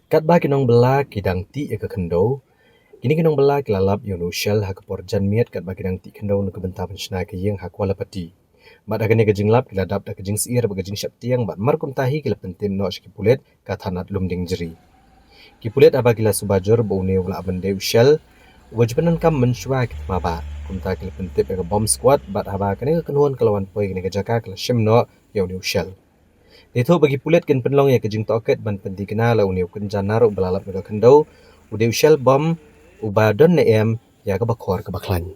Kat ba kinong bela kidang ti e ke kendo. Kini kinong bela kilalap yon ushel ha kepor jan miet kat ba kidang ti kendo nu kebenta penshna ke yeng ha kuala pati. Bat agane ke jinglap kiladap da ke jing siir ba ke jing syap tiang bat mar kum tahi kila pentin no shki pulet kathanat lum ding jeri. Ki pulet aba kila subajur bo une wala abende ushel wajbanan kam menshwa kit maba. Kumta kila pentip e ke bomb squad bat aba kane ke kenuan kelawan poi kene ke jaka kila shimno yon ushel. Dito bagi pulit kin penlong ya kejing toket ban penti kena la uniu kun janar u belalap mega kendau ude ushel bom u badon ne em ya ke bakor ke baklan.